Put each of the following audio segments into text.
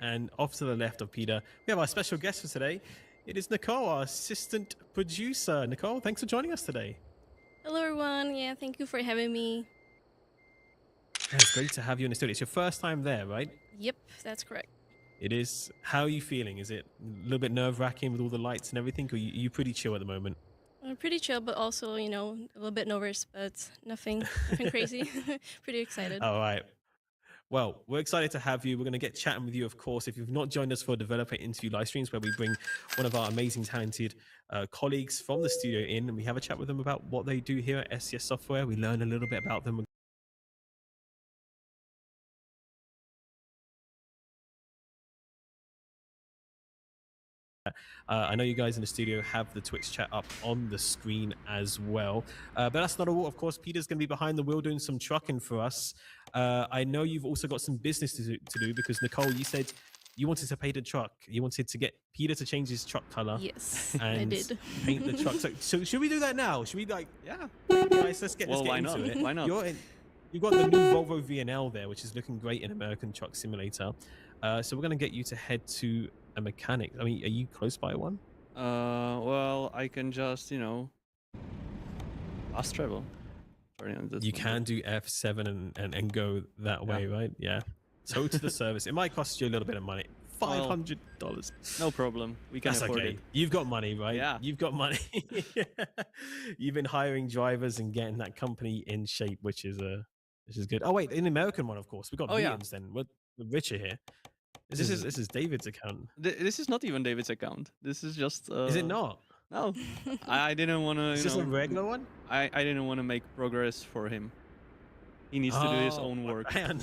And off to the left of Peter, we have our special guest for today. It is Nicole, our assistant producer. Nicole, thanks for joining us today. Hello, everyone. Yeah, thank you for having me. Yeah, it's great to have you in the studio. It's your first time there, right? Yep, that's correct. It is. How are you feeling? Is it a little bit nerve-wracking with all the lights and everything, or are you pretty chill at the moment? I'm pretty chill, but also, a little bit nervous, but nothing crazy. Pretty excited. All right. Well, we're excited to have you. We're going to get chatting with you, of course. If you've not joined us for developer interview live streams, where we bring one of our amazing, talented colleagues from the studio in, and we have a chat with them about what they do here at SCS Software. We learn a little bit about them. I know you guys in the studio have the Twitch chat up on the screen as well. But that's not all. Of course, Peter's going to be behind the wheel doing some trucking for us. I know you've also got some business to do because, Nicole, you said you wanted to paint a truck. You wanted to get Peter to change his truck color. Yes, and I did. Paint the truck. So should we do that now? Should we Yeah. Guys, let's get why into not? it. Why not? You've got the new Volvo VNL there, which is looking great in American Truck Simulator. So we're going to get you to head to a mechanic. I mean, are you close by one? Well, I can just, fast travel. You can do F7 and go that way, right? Yeah. So to the service. It might cost you a little bit of money. $500. No problem. We can That's afford okay. it. You've got money, right? Yeah. You've got money. You've been hiring drivers and getting that company in shape, which is good. Oh wait, an American one, of course. We got millions then. We're richer here. This is David's account. This is not even David's account. This is just. Is it not? No, I didn't want to. Is this a regular one? I didn't want to make progress for him. He needs to do his own work. Man.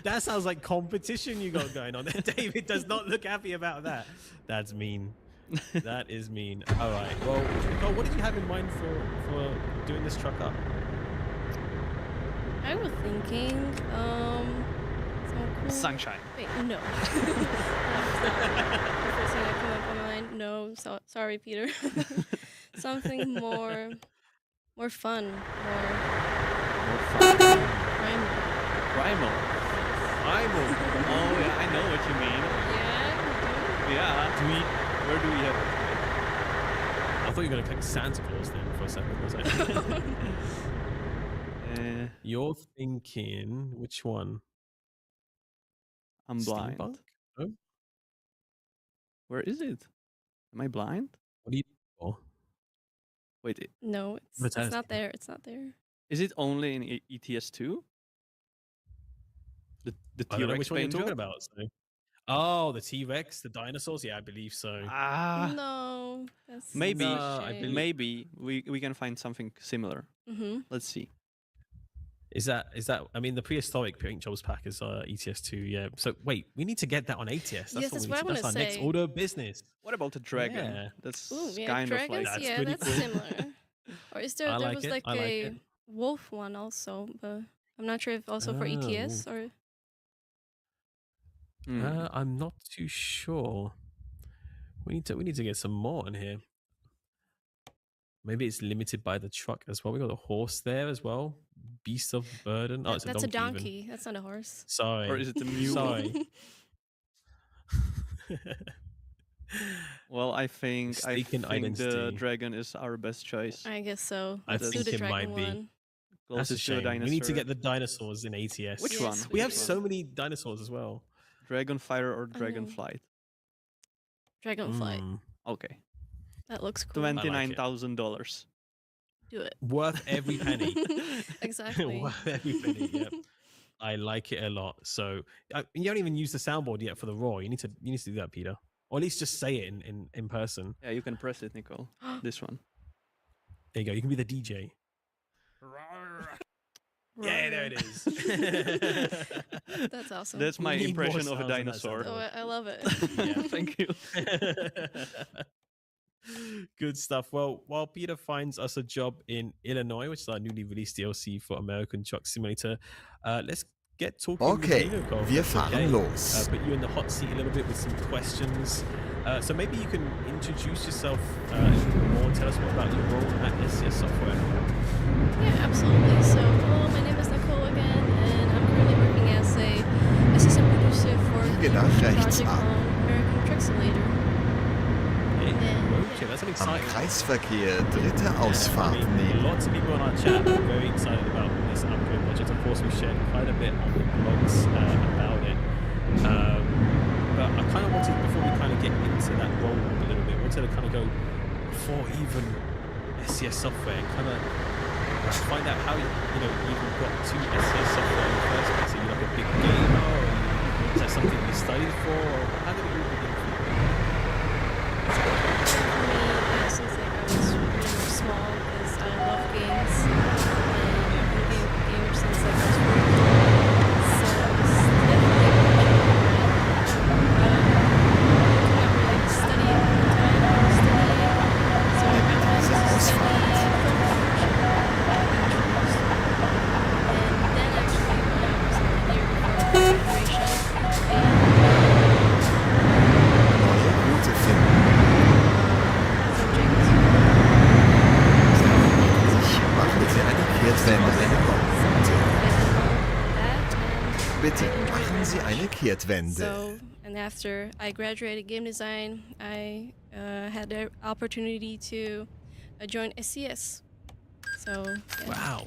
That sounds like competition you got going on there. David does not look happy about that. That's mean. That is mean. All right. Well, Nicole, what did you have in mind for doing this truck up? I was thinking, cool. Sunshine. Wait, no. The first thing that came up in my mind. No, sorry, Peter. Something more fun, More fun. primal. Primal. Primal. Oh yeah, I know what you mean. Yeah, Yeah. Where do we have I thought you were going to click Santa Claus then for a second. Was I? You're thinking which one? I'm blind. Steampunk? Oh? Where is it? Am I blind? What are you for? Wait, no, it's not there. It's not there. is it only in ETS2? The I don't know T-Rex which one you're paint talking job? about. So. Oh, the T-Rex, the dinosaurs? Yeah, I believe so. Ah, No, that's maybe. such a No, I shame. believe- maybe we can find something similar. Let's see. Is that? I mean, the prehistoric paint jobs pack is ETS2. Yeah. So wait, we need to get that on ATS. Yes, That's that's we what I need to- wanna That's our next say. order of business. What about the dragon? Yeah. That's Ooh, yeah, kind of dragons. like That's Yeah, pretty that's cool. similar. Or is there? I There like was it, like I like a it. wolf one also, but I'm not sure if also for Oh, ETS or. I'm not too sure. We need to get some more in here. Maybe it's limited by the truck as well. We got a horse there as well. Beast of burden. Oh, it's That's a a donkey. donkey. Even. That's not a horse. Sorry. Or is it the mule? Sorry. Well, I think Mistaken the identity. dragon is our best choice. I guess so. I Let's do think the it might dragon be. one. That's a Closest to a shame. dinosaur. We need to get the dinosaurs in ATS. Which Yes, one? We have do. so many dinosaurs as well. Dragonfire or Dragonflight? Dragonflight. Okay. That looks cool. $29,000. Do it. Worth every penny. Exactly. Worth every penny. Yep. I like it a lot. So you don't even use the soundboard yet for the raw. You need to do that, Peter, or at least just say it in person. Yeah, you can press it, Nicole. This one. There you go. You can be the DJ. Yeah, there it is. That's awesome. That's my We need more impression of a sounds in that dinosaur. soundboard. I love it. Yeah. Thank you. Good stuff. Well, while Peter finds us a job in Illinois, which is our newly released DLC for American Truck Simulator, let's get talking. Okay, with you, Nicole, if wir that's fahren los. Put you in the hot seat a little bit with some questions. So maybe you can introduce yourself a little bit more. Tell us more about your role at SCS Software. Yeah, absolutely. So, hello, my name is Nicole again, and I'm currently working as a assistant producer for a nach rechts project ab. on American Truck Simulator. Hey, And okay, that's an Am exciting. Kreisverkehr dritte I Ausfahrt mean, nehmen. lots of people on our chat are very excited about this upgrade project. Of course, we shared quite a bit on the blogs about it. But I kind of wanted, before we kind of get into that role a little bit, wanted to kind of go before even SCS software and kind of find out how you even got to SCS software in the first place. Are you like a big gamer, or is that something you studied for, or how did it all begin for you? for me, since like I was really small, because I love games, and I've been a gamer since like I was 4 years old. So it's definitely a passion of mine. Not really studying at the time I was studying, so I went to study film production bachelor's. And then actually when I was in the year before graduation, a Neue Route finden. subject Machen Sie eine Kehrtwende, eine Hauptroute. Bitte machen Sie eine Kehrtwende. So, and after I graduated game design, I had the opportunity to join SCS. So, yeah. Wow.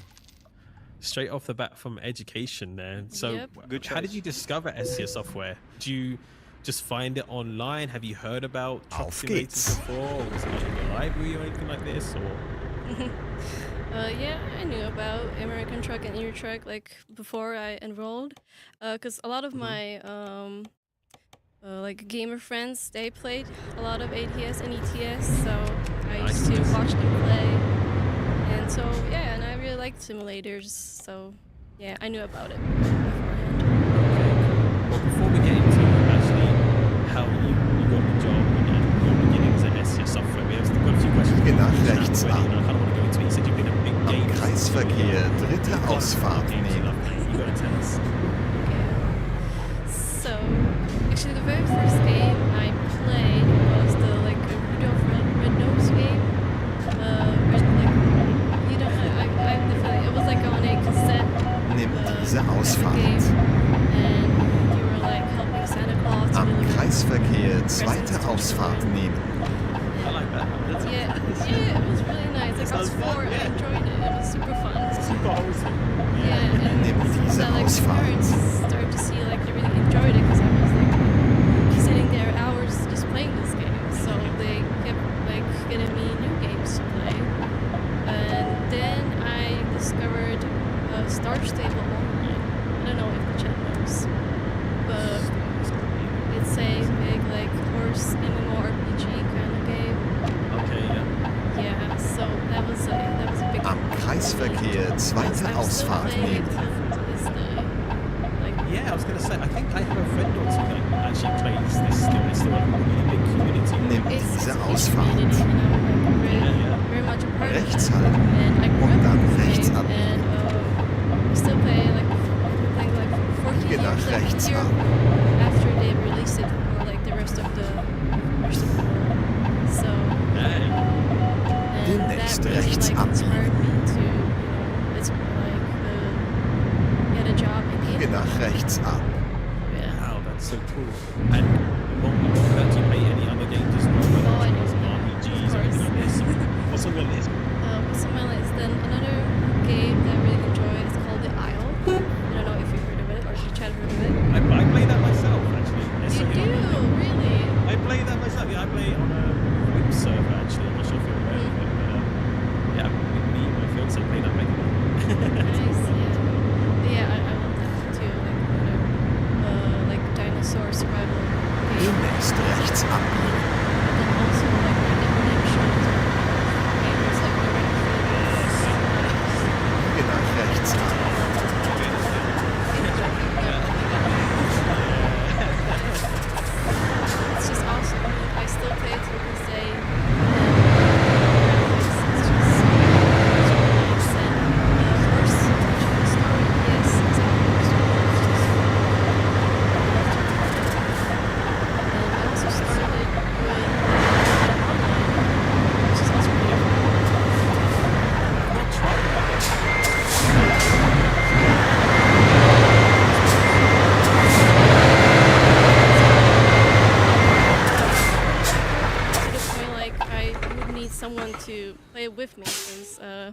Straight off the bat from education there. So Yep. Good how did choice. you discover SCS software? Did you just find it online? Have you heard about truck Auf simulators geht's. before? Or was it like in the library or anything like this? Or Yeah, I knew about American Truck and Euro Truck like before I enrolled, because a lot of my like gamer friends, they played a lot of ATS and ETS, so I used to Nice. watch them play, and so yeah, and I really liked simulators, so yeah, I knew about it beforehand. well, before we get into actually how you got the job and your beginnings at SCS software, we've got a few questions. Geh nach from the chat rechts already, ab. and I kind of want to go into it. You said you've been a big Am gamer. Kreisverkehr dritte What Ausfahrt games you nehmen. love playing? You gotta tell us. Okay. So, actually, the very first game I played was the like Rudolph Red-Nosed game. You don't know, I have the feeling it was like on a cassette. Nimm diese Type of Ausfahrt. game, and you were like helping Santa Claus to Am deliver Kreisverkehr presents zweite to Ausfahrt children. nehmen. I like that. That's Yeah, yeah, it was really nice. Like I was Sounds fun, 4, I yeah. enjoyed it. It was super fun. super wholesome. Yeah, and Nimm diese that, like, my Ausfahrt. parents started to see like they really enjoyed it because I was like sitting there hours just playing this game. So they kept like getting me new games to play. And then I discovered Star Stable Online. I don't know if the chat knows, but it's a big like horse MMORPG kind of game. Okay, yeah. Yeah, so that was a big Am one for me. Kreisverkehr zweite I'm still Ausfahrt playing it nehmen. to this day. Like, Yeah, I was gonna say, I think I have a friend or two that actually plays this still. It's still a really big community. Nimm it's diese a huge Ausfahrt. community, and I'm like Yeah. very much a part of Rechts it. halten. And I grew Und up dann with this rechts game, abbiegen. and I still play like I've been playing like for 14 Geh nach years like rechts here ab. after they released it for like the rest of the world. So Dang. and Demnächst that really rechts like abbiegen. inspired me to let's like get a job in Geh gaming. nach rechts ab. Yeah. Wow, that's so cool. And along with that, do you play any other games as well? Whether Oh, I it's do, yeah, RPGs of or anything like this? course. What's on your list? What's on my list? Then another game that I really enjoy is called The Isle. I don't know if you've heard of it or if you chat heard of it. I play that myself, actually. It's You something do, I play. really? I play that myself. Yeah, I play it on a web server, actually. I'm not sure if you're aware of it, but yeah, me and my fiance play that regularly. Nice, yeah. Yeah, I love that too. Like another, like dinosaur survival game. Demnächst rechts abbiegen. But then also like Red Dead Redemption. Games like Red Dead Redemption. Geh nach rechts ab. It's just awesome. Like, I still play it to this day. Graphics, it's just so nice. And of course, the story, yes, it's almost and I also started with to play with me since I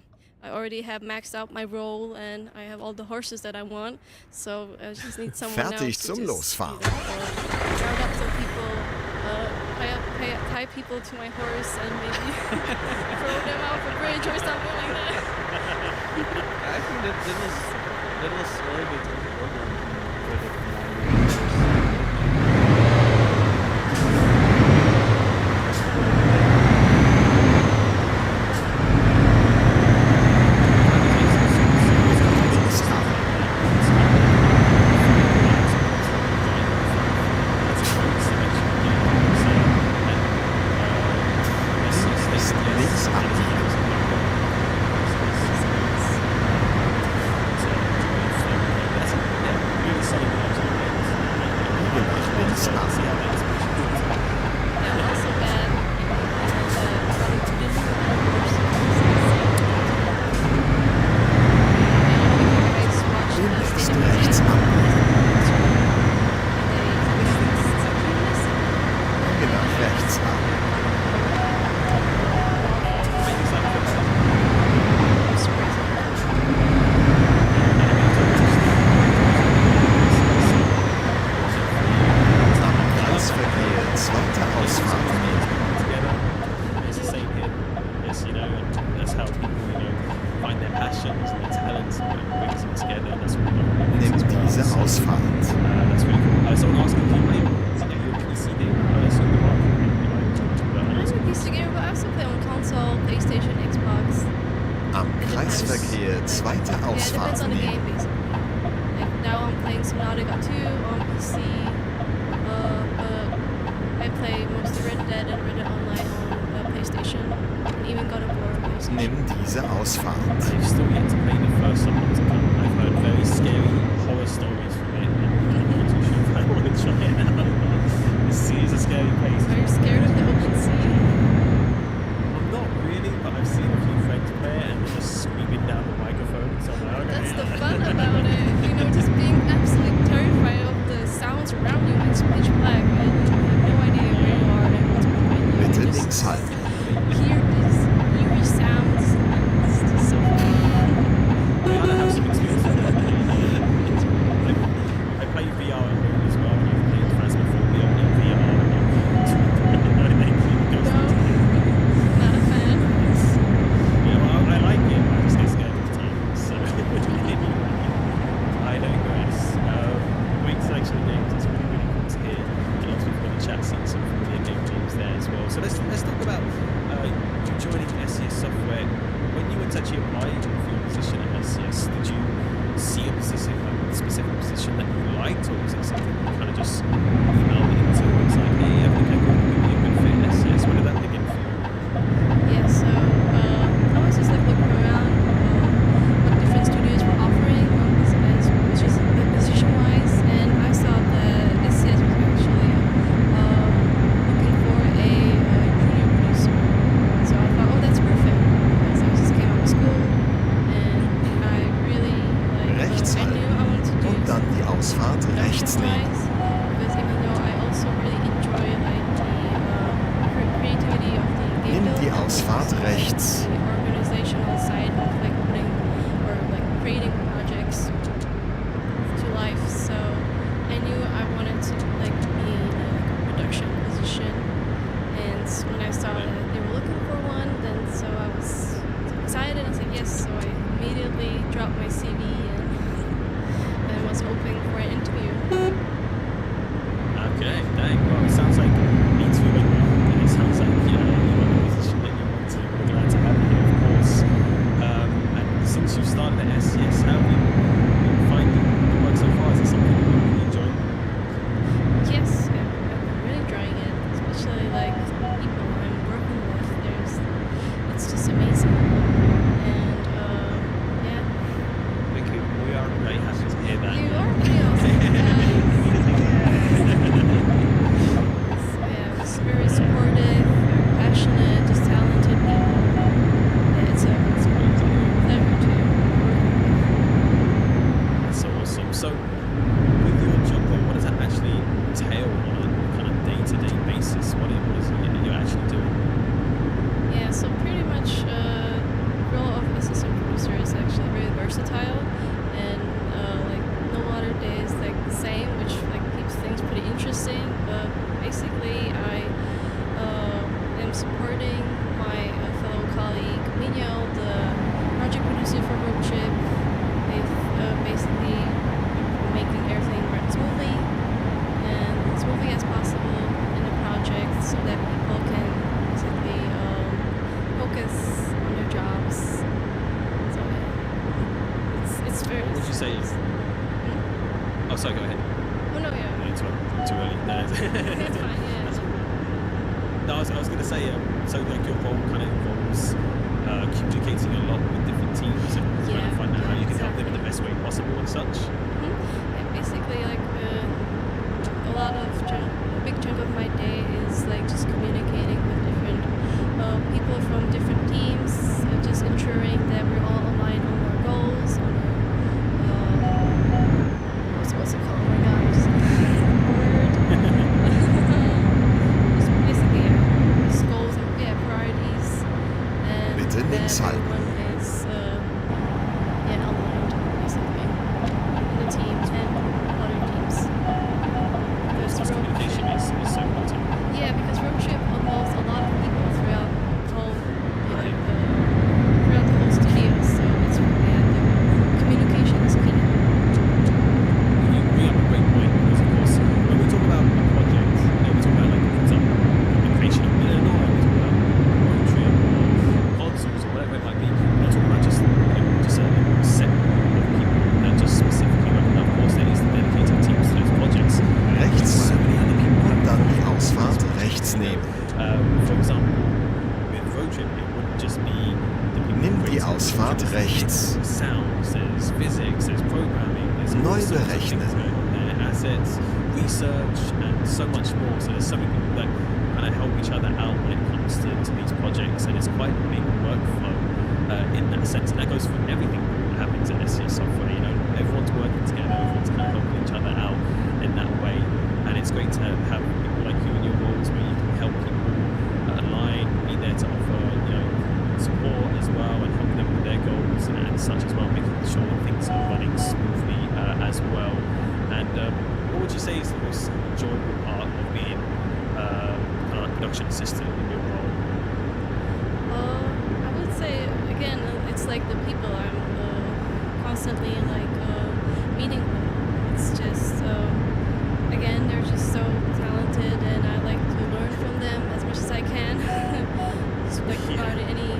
already have maxed out my role and I have all the horses that I want. So I just need someone now to Fertig just zum either, Losfahren. round up some people, tie people to my horse and maybe throw them off a bridge or something like that. I think that was a little bit overboard with it. Links abbiegen. Biege nach links ab. Yeah, also bad. Running to the Demnächst rechts abbiegen. Biege nach rechts ab. Am Kreisverkehr zweite Ausfahrt. It's the same here. Yes, you know, and that's how people, you know, find their passions and their talents and brings them together. And that's what we love. Nimm diese Ausfahrt. That's really cool. Someone asked me, do you play your PC game? I assume you are. I'm a PC gamer, but I also play on console, PlayStation, Xbox. Am Kreisverkehr zweite Yeah, it depends Ausfahrt on the game, nehmen. basically. Like now I'm playing Subnautica 2 on PC. I play most of Red Dead and Red Dead Online on PlayStation. And even God of War on PlayStation. Nimm diese Ausfahrt. I've still yet to play the first Subnautica. I've heard very scary horror stories from it. And I'm not too sure if I want to try it out. This is a scary place. Are you scared of the open sea? I'm not really, but I've seen a few friends play it and they're just screaming down the microphone. So I'm like, okay. That's the fun about it. You know, just being absolutely terrified of the sounds around you. It's pitch black and you have no idea where you are and what's behind you. Bitte You just links halten. hear these eerie sounds. It's just so fun. I kind of have some experience with that. I play VR at home as well. And I've played Phasmophobia in VR. Not a fan. Yeah, well, I like it, but I just get scared all the time. So, I digress. Great selection of names. It's really, really cool to hear. And lots of people in the chat seeing some familiar name names there as well. So let's talk about you joining SES Software. When you were to actually apply for your position at SES, did you see a specific position that you liked, or was it something you kind of just emailed into? It's like, hey, I think I could be a good fit at SES. When did that begin for you? Yeah, so I was just like looking around what different studios were offering on this as which is position-wise, and I saw that SCS was actually looking for a junior producer. So I thought, oh, that's perfect, because I just came out of school, and I really Rechts I knew I wanted to do und dann die Ausfahrt rechts nehmen. production-wise, because even though I also really enjoy like the creativity of the game Nimm die build, Ausfahrt rechts. the organizational side of like putting or like creating projects to life. So I knew I wanted to like be in a production position, and when I saw that they were looking for one, then so I was excited and said yes. So I immediately dropped my CV and was hoping for an interview. Okay, dang. Well, it sounds like me too, and it sounds like you got the position that you want to. We're glad to have you here, of course. And since you've started at SES, how have you been finding the work so far? Is it something you're really enjoying? Yes, yeah, I'm really enjoying it, especially like the people I'm working with. It's just amazing, and yeah. Thank you. We are Very happy to hear that. You are pretty awesome, guys. basically I am supporting my fellow colleague Minyo, the project producer for Road Trip, with basically making everything run smoothly and as smoothly as possible in the project so that people can basically focus on their jobs. So yeah, it's very. What would you say? Oh, sorry. Go ahead. Oh no, yeah. No, too early. No, It's fine. Yeah. no, I was going to say. So like your role kind of involves communicating a lot with different teams and trying to Yeah, find out how you can help them in exactly. the best way possible and such. Yeah, basically, like a big chunk of my day is like just communicating with different people from different teams, just ensuring that we're all aligned on our goals, on our what's it called? Oh my god, just word. Just basically, yeah, just goals and priorities, and Bitte that links halten. everyone is aligned basically in the team and other teams. There's Because road communication trip. is so important. Yeah, because road trip involves a lot of people throughout the whole studio, so it's the communication is key. You bring up a great point because, of course, when we talk about a project, we talk about, like, for example, the creation of Illinois, we talk about road trip or consoles or whatever it might be. We're not talking about just a set of people that just specifically work. Now, of course, there is the dedicated teams to those projects. Rechts So many other people und dann die have Ausfahrt rechts nehmen. For example, with road trip, it wouldn't just be the people Nimm die creating Ausfahrt the rechts. There's sounds, there's physics, there's programming, there's all Neu sorts of berechnen. things going on there, assets, research, and so much more. So there's so many people that kind of help each other out when it comes to these projects, and it's quite a big workflow in that sense. And that goes for everything that happens in SES software. You know, everyone's working together, everyone's kind of helping each other out in that way. And it's great to have people like you in your roles where you can help people align, be there to offer, you know, support as well, and helping them with their goals and such as well, making sure that things are running smoothly as well. And what would you say is the most enjoyable part of being kind of like production assistant in your role? I would say again, it's like the people I'm constantly like meeting with. It's just again, they're just so talented, and I like to learn from them as much as I can. Just like about any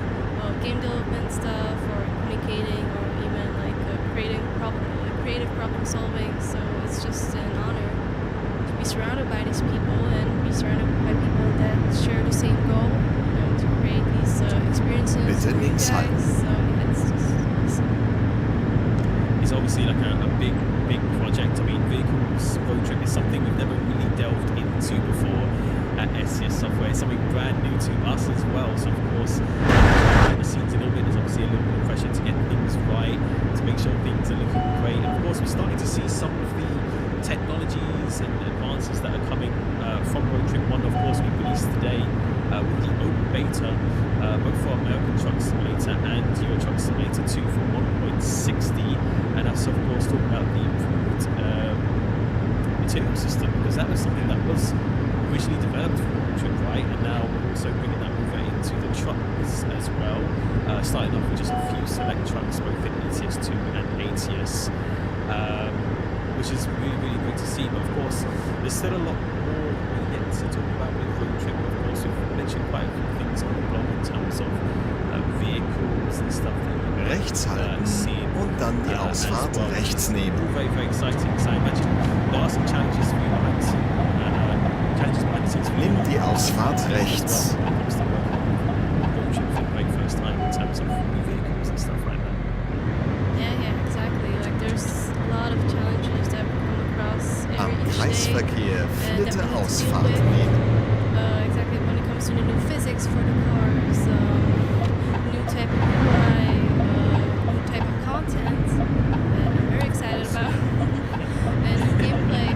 game development stuff, or communicating, or even like creative problem solving. So it's just an honor to be surrounded by these people and be surrounded by people that share the same goal, you know, to create these experiences Bitte for you links guys. halten. So yeah, it's just awesome. It's obviously like a big project. I mean, vehicles road trip is something we've never really delved into before at SES Software. It's something brand new to us as well. So of course, behind the scenes a little bit, there's obviously a little bit of pressure to get things right, to make sure things are looking great. And of course, we're starting to see some of the technologies and advances that are coming from Road Trip 1. Of course, we released today with the open beta, both for American Truck Simulator and Euro Truck Simulator 2 for 1.60. And us, of course, talking about the improved material system, because that was something that was originally developed for Road Trip, right? And now we're also bringing that over into the trucks as well, starting off with just a few select trucks, both in ETS2 and ATS, which is really, really great to see. But of course, there's still a lot more we get to talk about with Road Trip. Of course, we've mentioned quite a few things on the blog in terms of vehicles and stuff that we're Rechts halten seeing und dann die as Ausfahrt well. rechts nehmen. All very, very exciting. So I imagine there are some challenges for you behind the scenes. Challenges behind the scenes for you. Nimm die Ausfahrt as rechts. well when it comes to working with Road Trip for the very first time in terms of new vehicles and stuff like that. Yeah, exactly. Like there's a lot of challenges that we come across Am each day. Kreisverkehr that vierte we need to deal Ausfahrt with. nehmen. Exactly when it comes to the new physics for the cars, new type of UI, new type of content that I'm very excited about, and new gameplay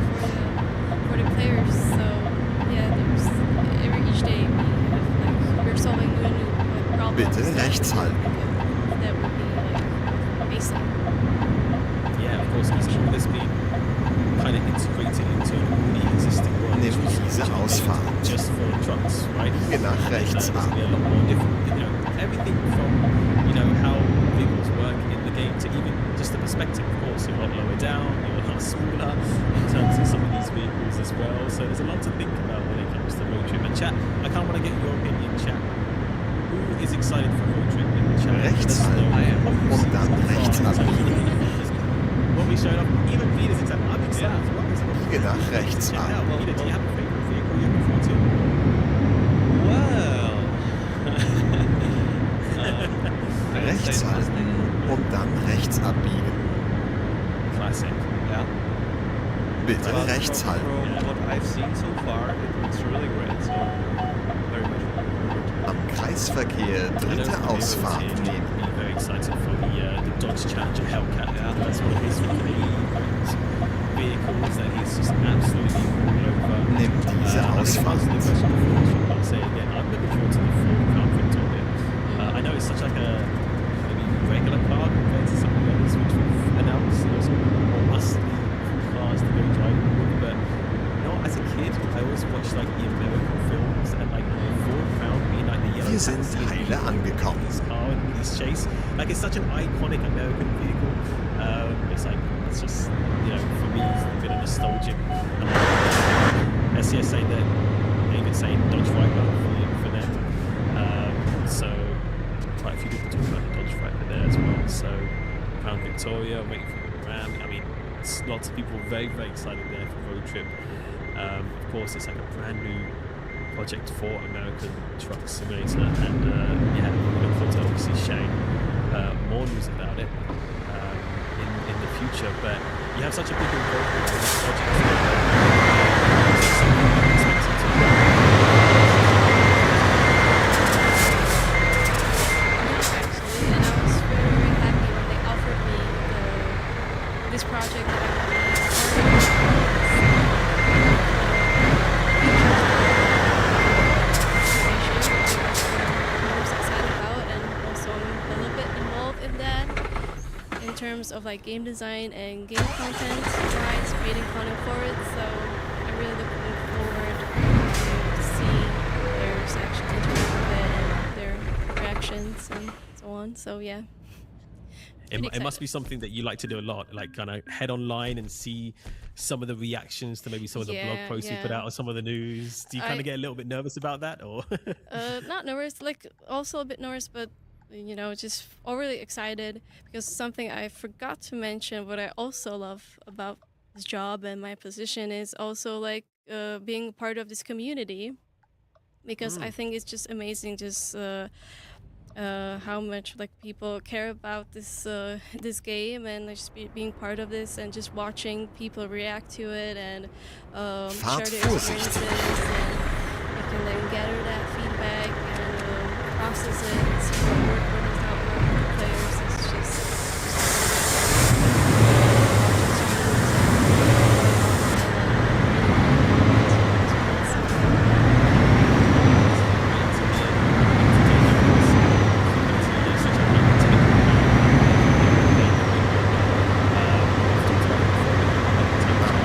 for the players. So yeah, there's each day we're solving new problems. Bitte that rechts halten. That would be like amazing. Yeah, of course, because all this being kind of integrated into the existing world. Nimm which was diese Diese feature Ausfahrt. made just for trucks, right? Biege nach rechts There's ab. gonna be a lot more different, everything from, how vehicles work in the game to even just the perspective, of course. You're a lot lower down, you're a lot smaller in terms of some of these vehicles as well. So there's a lot to think about when it comes to road trip. And chat, I kind of want to get your opinion, chat. Who is excited for road trip in the chat? Rechts Let us know halten und dann rechts abbiegen. what we showed off. Even Peter's excited. I'm excited as well. Biege nach rechts Check it ab. out. Peter, do you have a favorite vehicle you're looking forward to? Well. Rechts halten und dann rechts abbiegen. Classic. Yeah. Bitte But rechts halten. from what I've seen so far, it looks really great. So very much looking forward to it. Am Kreisverkehr I know dritte from Ausfahrt Heroes here, nehmen. be very excited for the Dodge Challenger Hellcat. Yeah. That's one of his favorite vehicles that he's just absolutely all over. Nimm diese I think I Ausfahrt. answered the question before, so I'll say it again. I'm looking forward to the Ford Crown Victoria. I know it's such like a maybe regular car compared to some of the others which we've announced, some more muscly cars to go driving with, but as a kid, I always watched like the American films and like the Ford Crown being like the yellow Wir sind taxi and heile angekommen. this car and this chase. Like it's such an iconic American vehicle. It's just, for me, it's a bit of nostalgic. SES saying that, David saying Dodge Viper for them. So quite a few people talking about the Dodge Viper there as well. So Crown Victoria, waiting for the Ram. I mean, lots of people very, very excited there for road trip. Of course, it's like a brand new project for American Truck Simulator, and we look forward to obviously sharing more news about it in the future. But you have such a big involvement in this project. Actually, and I was very, very happy when they offered me this project that I would be excited about, and also I'm a little bit involved in that in terms of like game design and game content wise, creating content for it. So I'm really looking forward to see their actual interview with it and their reactions and so on. So yeah. It must be something that you like to do a lot, like kind of head online and see some of the reactions to maybe some of the blog posts you put out or some of the news. Do you kind of get a little bit nervous about that, or? Not nervous, like also a bit nervous, but just overly excited, because something I forgot to mention, what I also love about this job and my position is also like being part of this community, because I think it's just amazing, just how much like people care about this this game, and just being part of this and just watching people react to it and share their experiences, and you can then gather that feedback and process it and see what worked, what does not work for the players. It's just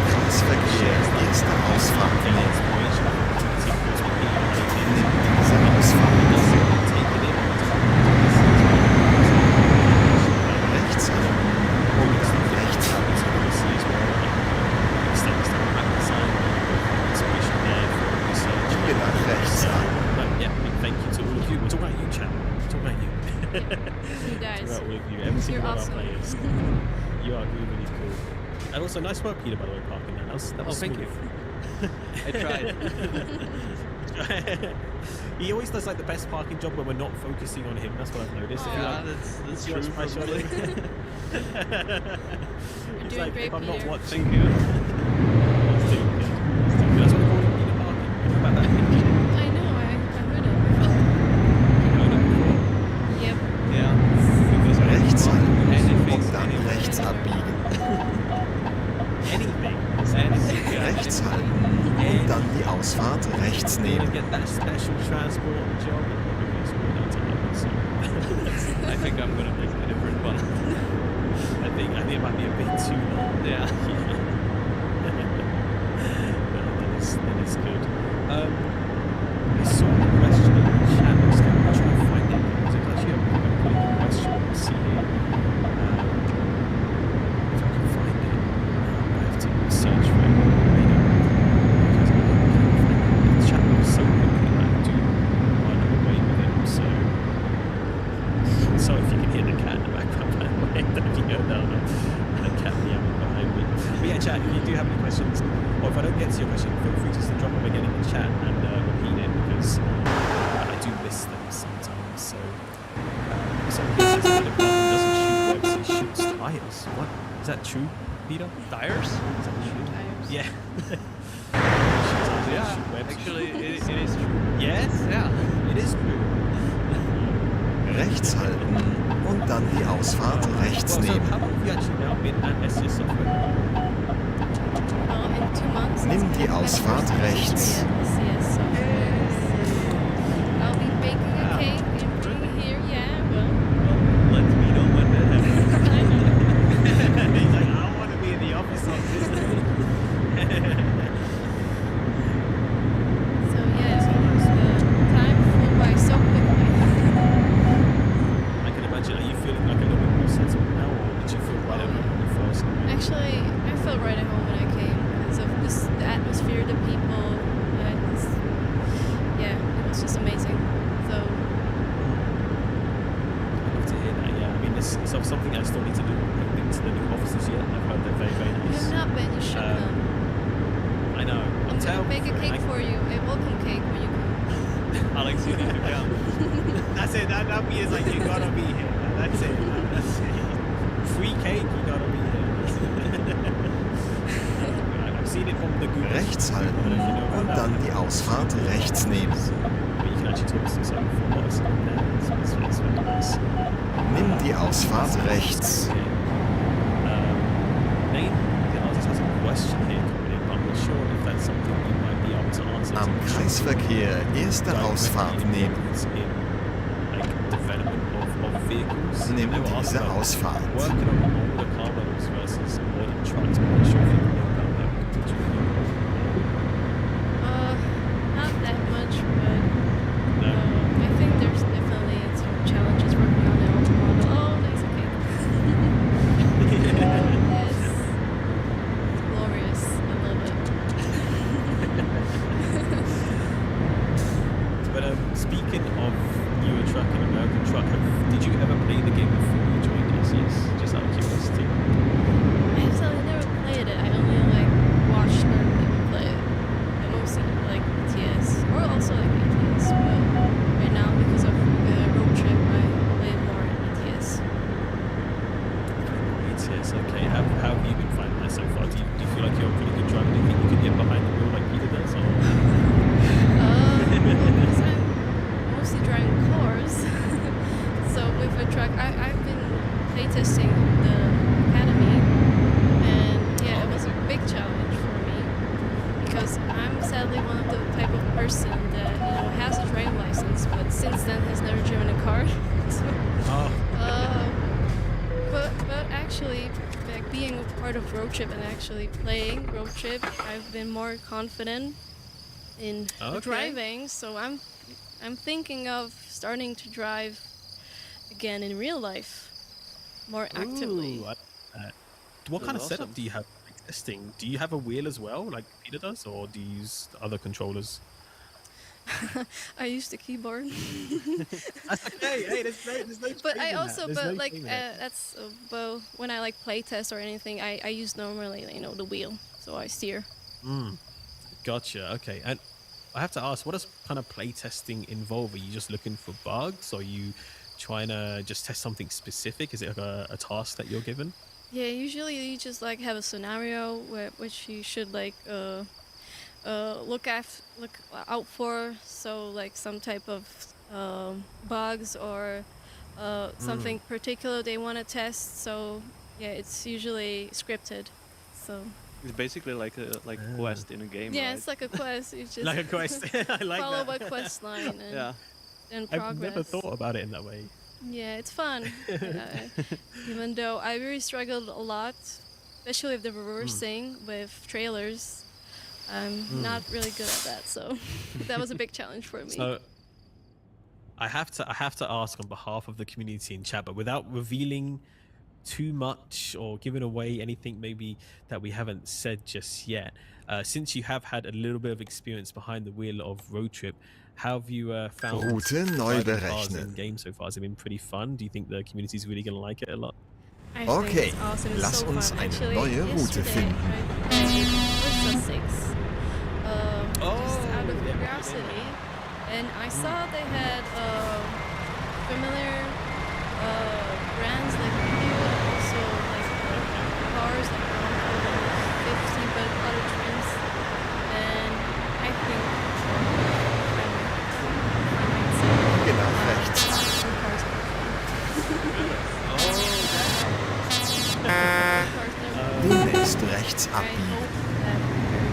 Kreisverkehr erste Ausfahrt nehmen. Nimm diese Ausfahrt. Rechts halten und dann rechts abbiegen. Biege nach rechts ab. Yeah, big thank you to all of you. We're talking about you, chat. We're talking about you. you guys. About all of you, every single You're one of awesome. our players. You are really, really cool. And also, nice work, Peter, by the way, parking that. That was Thank smooth. you. I tried. He always does like the best parking job when we're not focusing on him. That's what I've noticed. If you're Yeah, like, that's too much true. pressure on Probably. him. You're It's doing like, great, if I'm not Peter. watching, Thank you. it's doing good. It's doing good. That's what we call him, Peter Parking. Think about that. I know, I heard it before. You heard it before? Yep. Yeah. Rechts halten Anything. und dann rechts abbiegen. Anything. Anything. Yeah. Rechts halten und dann die Ausfahrt rechts You want nehmen. to get that special transport on the job? Because we don't take it, so. I think I'm gonna pick a different one. I think it might be a bit too long. Yeah. No, that is good. Is that true, Peter? Tires? Tires. Yeah. Yeah, actually, it is true. Yes? Yeah. It is true. Rechts halten und dann die Ausfahrt rechts Well, so nehmen. how long have you actually now been at SES Software? In 2 months. Nimm it's die been my Ausfahrt first rechts. anniversary at SES Software. I'll be baking a Yeah. cake and bringing here. Yeah, well. Well, let me know when that happens. I know. He's like, I want to be in the office on this day. So yeah, time flew by so quickly. I can imagine. Are you feeling like a little bit more settled now, or did you feel right at home when you first? Actually, I felt right at home when I came because of the atmosphere, the people. Yeah, it was just amazing. So I'd love to hear that. Yeah, I mean, it's something I still need to do. I haven't been to the new offices yet. I've heard they're very, very you nice. have not been, you should come. I know. I'm gonna make a cake for you, a welcome cake when you come. Alex, you need to come. That's it. That me is like, you gotta be here. That's it. That's it. Free cake, you gotta be here. That's it. I've seen it from the Google. Rechts I don't know if you know halten about und that. dann die Ausfahrt rechts nehmen. But you can actually talk to yourself for what's in there. It's very nice. Nimm die Ausfahrt rechts. Okay. Nate, I just has a question here coming in, but I'm not sure if that's something you might be able to answer. Am Kreisverkehr erste Ausfahrt nehmen. In like development of vehicles. Nimm They were diese asking about Ausfahrt. working on older car models versus modern trucks. I'm not sure if you know about that. Did you know? Not that much, but No. I think there's definitely some challenges working on the old model. Oh, nice cake. Yes. It's glorious. I love it. But speaking of Euro Truck and American Truck, did you ever play the game before you joined SES? Just out of curiosity. I actually never played it. I only like watched them play it. I mostly like ETS or also like ATS, but right now because of the road trip, I play more ETS. ATS, okay. How have you been finding that so far? Do you feel like you're a pretty good driver? Do you think you could get behind the wheel like Peter does? Or? Because I'm mostly driving cars, so with a truck, I've been playtesting the academy, and yeah, it was a big challenge for me because I'm sadly one of the type of person that has a driving license, but since then has never driven a car. So, but actually, like being a part of road trip and actually playing road trip, I've been more confident in Okay. driving, so I'm thinking of starting to drive again in real life more actively. Ooh, I like that. What kind of That's setup awesome. do you have for testing? Do you have a wheel as well, like Peter does, or do you use other controllers? I use the keyboard, That's okay. Hey, there's no but I shame in also that. There's but no like shame in it. that's but when I like play test or anything, I use normally the wheel, so I steer. Gotcha. Okay. And I have to ask, what does kind of play testing involve? Are you just looking for bugs? Or are you trying to just test something specific? Is it like a task that you're given? Yeah, usually you just like have a scenario which you should like look out for. So like some type of bugs or something particular they want to test. So yeah, it's usually scripted. So It's basically like a quest in a game, yeah, right? it's like a quest. You just Like a quest. I like follow that. a quest line and, Yeah. and I've progress. never thought about it in that way. Yeah, it's fun. Even though I really struggled a lot, especially with the reversing with trailers. I'm not really good at that, so that was a big challenge for me. So I have to ask on behalf of the community in chat, but without revealing too much or giving away anything maybe that we haven't said just yet. Since you have had a little bit of experience behind the wheel of Road Trip, how have you found Route neu driving cars in berechnen. game so far? Has it been pretty fun? Do you think the community is really going to like it a lot? I think Okay, it's awesome. It's lass so uns fun. eine Actually, neue Route yesterday, finden. I Versa 6. Just out of yeah, curiosity, and I saw they had familiar brands like Video, also like cars, like around 50, but other trims. And I think I might say Biege nach rechts ab. some cars are Demnächst rechts I abbiegen. hope that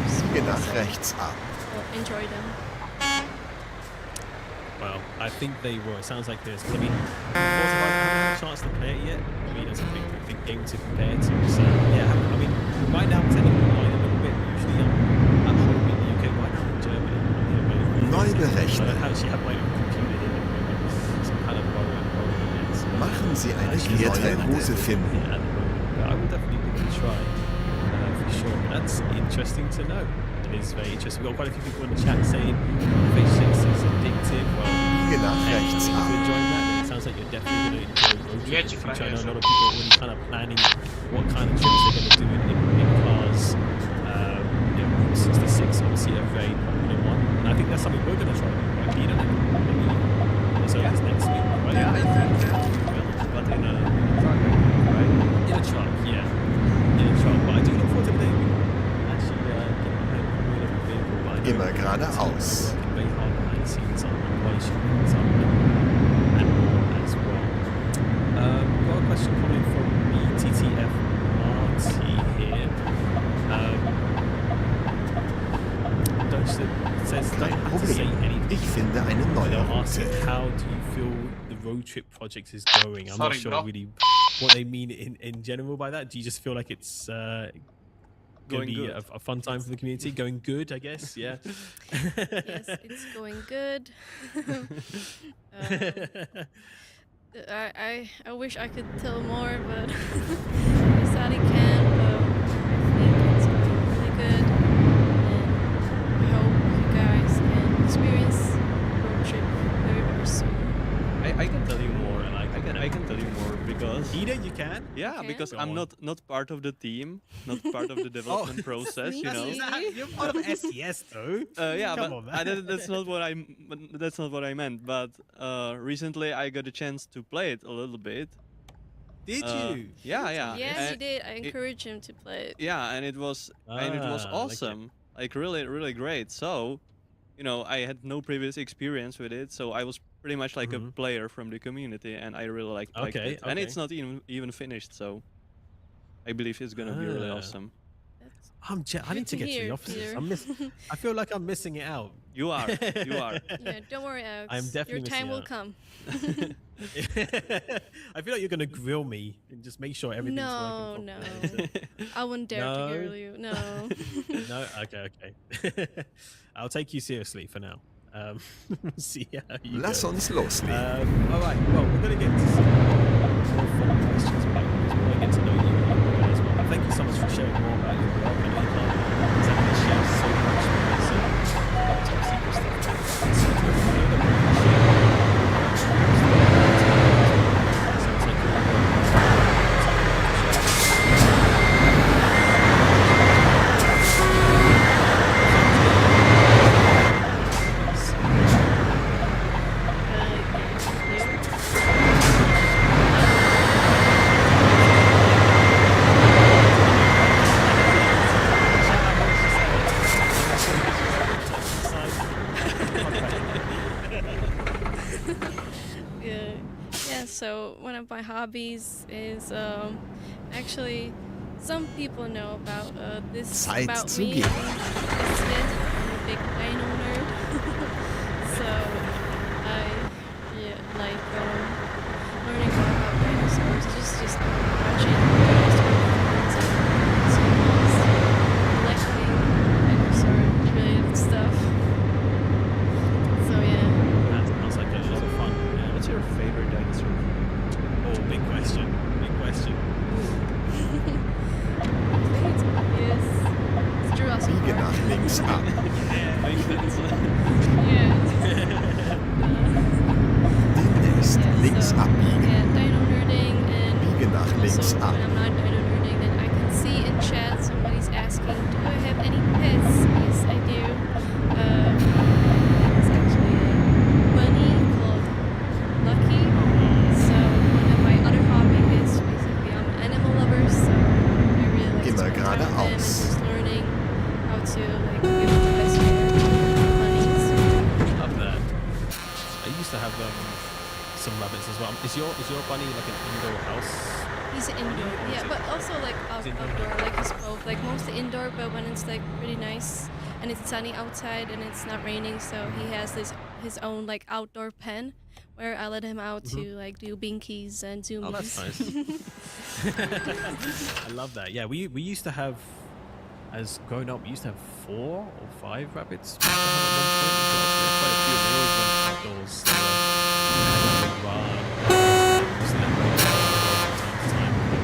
others Biege nach also rechts ab. will enjoy them. Well, I think they will. It sounds like this. 'Cause I mean, Forza 5, I haven't had a chance to play it yet. I mean, it's a big game to compare to. So, yeah, I mean, right now I'm technically online a little bit. Usually I'm home in the UK. Right now I'm in Germany. I'm here waiting for Neu this. I berechnen. don't actually have my own computer here at the moment. Some kind of borrowing it. So, Machen Sie eine actually not neue Hose finden. here at the moment. But I will definitely give it a try. For sure. But that's interesting to know. It is very interesting. We've got quite a few people in the chat saying v6 is addictive. Well, Biege nach rechts if ab. you're enjoying that, then it sounds like you're definitely going to enjoy road trip in the future. I know a lot of people are already kind of planning what kind of trips they're going to do in cars. Route 66, obviously a very popular one. And I think that's something we're going to try. Right, Peter? Maybe as early as next week, right? Yeah, I think but in a truck, right? In a truck, yeah. In a truck. But I do look forward to the day we actually getting a real vehicle. But I know Immer it's geradeaus. working very hard behind the scenes on operation and more as well. Got a question coming from BTTF Marty here. It says don't Kein have to say Problem. anything. Ich finde eine neue They're asking Route. how do you feel the road trip project is going? I'm not Sorry, sure bro. really what they mean in general by that. Do you just feel like it's going to Going be good. a fun time for the community? Going good, I guess. Yeah. Yes, it's going good. I wish I could tell more, but I sadly can't. I think it's going really good, and I hope you guys can experience road trip very, very soon. I can tell you more. I I can tell you more because Peter, you can. yeah, Okay. because Go I'm on. not part of the team, not part of the development process. You know. sneaky. You're part of STS though. Yeah, Come but on, man. that's not what that's not what I meant. But recently I got a chance to play it a little bit. Did Uh, you? Yeah, yeah. Yes, and he did. I encouraged him to play it. Yeah, and it was Ah, like it. awesome. Like really, really great. So, you know, I had no previous experience with it, so I was pretty much like a player from the community, and I really liked Okay, it. And it's okay. not even finished, so I believe it's gonna be really Ah. awesome. That's I need to good get to hear, the offices. Peter. I feel like I'm missing it out. You are, you are. Yeah, don't worry, Alex. I'm definitely Your time missing will out. come. I feel like you're gonna grill me and just make sure everything's No, working no. properly. I wouldn't dare No. to grill you. No. No, okay. I'll take you seriously for now. See how you Lass go. uns loslegen. All right. Well, we're gonna get to some more fun questions, but we want to get to know you a little bit as well. But thank you so much for sharing more about your blog. I know you can't exactly share so much because top secret stuff. Right? So we're gonna share more. So it's like Yeah, so one of my hobbies is actually some people know about this Zeit about zu me. gehen. It's this. I'm a big dino nerd. So I like learning more about dinosaurs, just watching dinosaur films and series, collecting dinosaur related stuff. So yeah. that sounds like a lot of fun. Yeah. What's your favorite dinosaur? Oh, big question. Big question. I think it's obvious. It's Jurassic Biege Park. nach links ab. Makes sense. Yeah. Demnächst links so, abbiegen. yeah, dino nerding and Biege nach links also ab. when I'm not dino nerding, then I can see in chat somebody's asking, do I have any pets? Yes, I do. It's actually a bunny called Lucky. So one of my other hobbies is basically I'm an animal lover, so I really some rabbits as well. Is your bunny like an indoor house? He's indoor, yeah, but also like outdoor, like he's both. Like mostly indoor, but when it's like pretty nice and it's sunny outside and it's not raining, so he has his own like outdoor pen where I let him out to like do binkies and zoomies. Oh, that's nice. I love that. Yeah, we used to have, as growing up, we used to have 4 or 5 rabbits. We used to have at one point. We always went outdoors.